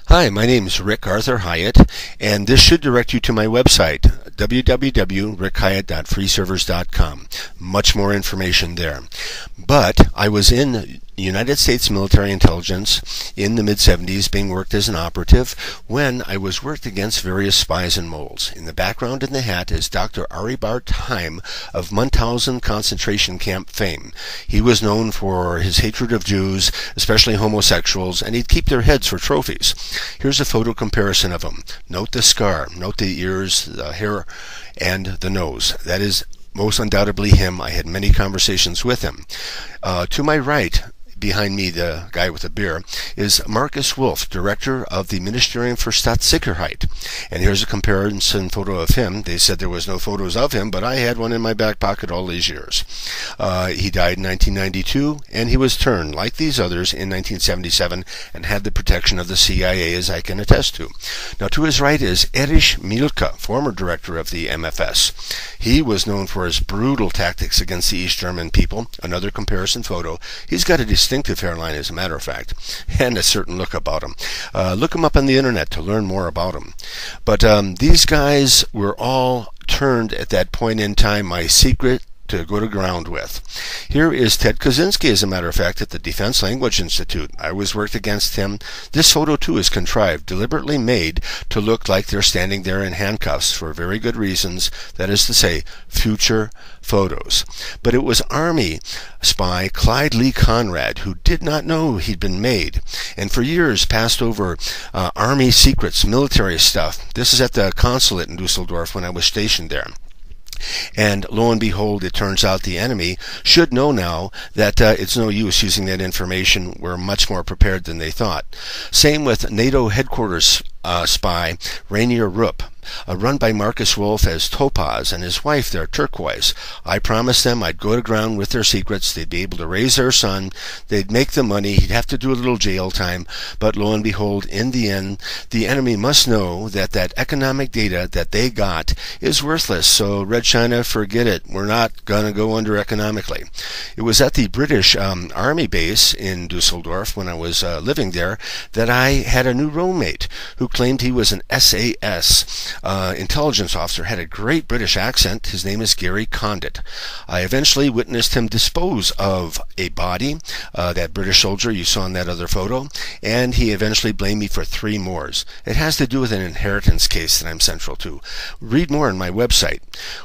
Hi, my name is Rick Arthur Hyatt, and this should direct you to my website, www.rickhyatt.freeservers.com. Much more information there. But I was in United States military intelligence in the mid-70s, being worked as an operative, when I was worked against various spies and moles. In the background in the hat is Dr. Aribert Heim of Mauthausen concentration camp fame. He was known for his hatred of Jews, especially homosexuals, and he'd keep their heads for trophies. Here's a photo comparison of him. Note the scar, note the ears, the hair, and the nose. That is most undoubtedly him. I had many conversations with him. To my right, behind me, the guy with the beer, is Marcus Wolf, director of the Ministerium for Staatssicherheit. And here's a comparison photo of him. They said there was no photos of him, but I had one in my back pocket all these years. He died in 1992, and he was turned, like these others, in 1977, and had the protection of the CIA, as I can attest to. Now, to his right is Erich Mielke, former director of the MFS. He was known for his brutal tactics against the East German people. Another comparison photo. He's got a distinctive hairline, as a matter of fact, and a certain look about him. Look him up on the internet to learn more about him. But these guys were all turned at that point in time my secret to go to ground with. Here is Ted Kaczynski, as a matter of fact, at the Defense Language Institute. I was worked against him. This photo, too, is contrived, deliberately made to look like they're standing there in handcuffs for very good reasons, that is to say, future photos. But it was Army spy Clyde Lee Conrad who did not know he'd been made, and for years passed over Army secrets, military stuff. This is at the consulate in Dusseldorf when I was stationed there. And lo and behold, it turns out the enemy should know now that it's no use using that information. We're much more prepared than they thought. Same with NATO headquarters spy Rainier Rupp, run by Marcus Wolf as Topaz, and his wife there, Turquoise. I promised them I'd go to ground with their secrets. They'd be able to raise their son. They'd make the money. He'd have to do a little jail time. But lo and behold, in the end, the enemy must know that that economic data that they got is worthless. So, Red China, forget it. We're not going to go under economically. It was at the British Army base in Dusseldorf when I was living there that I had a new roommate who claimed he was an SAS intelligence officer, had a great British accent. His name is Gary Condit. I eventually witnessed him dispose of a body, that British soldier you saw in that other photo, and he eventually blamed me for 3 more. It has to do with an inheritance case that I'm central to. Read more on my website.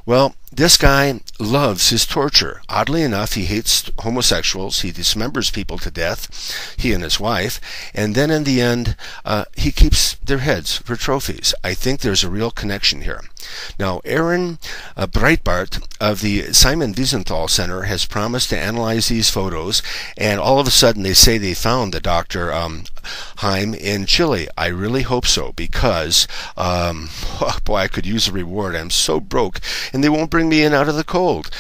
Well, this guy loves his torture. Oddly enough, he hates homosexuals. He dismembers people to death, he and his wife, and then in the end, he keeps their heads for trophies. I think there's a real connection here. Now, Aaron Breitbart of the Simon Wiesenthal Center has promised to analyze these photos, and all of a sudden they say they found the Dr. Heim in Chile. I really hope so, because oh boy, I could use a reward. I'm so broke, and they won't bring me in out of the cold.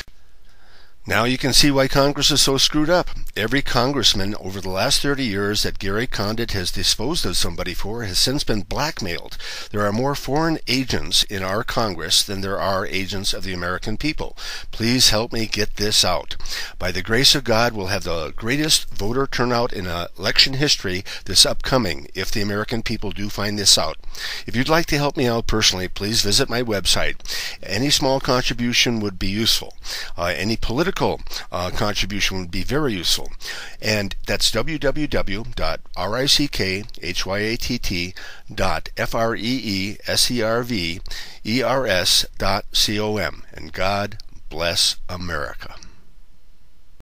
Now you can see why Congress is so screwed up. Every congressman over the last 30 years that Gary Condit has disposed of somebody for has since been blackmailed. There are more foreign agents in our Congress than there are agents of the American people. Please help me get this out. By the grace of God, we'll have the greatest voter turnout in election history this upcoming if the American people do find this out. If you'd like to help me out personally, please visit my website. Any small contribution would be useful. Any political contribution would be very useful, and that's www.rickhyatt.freeservers.com, and God bless America.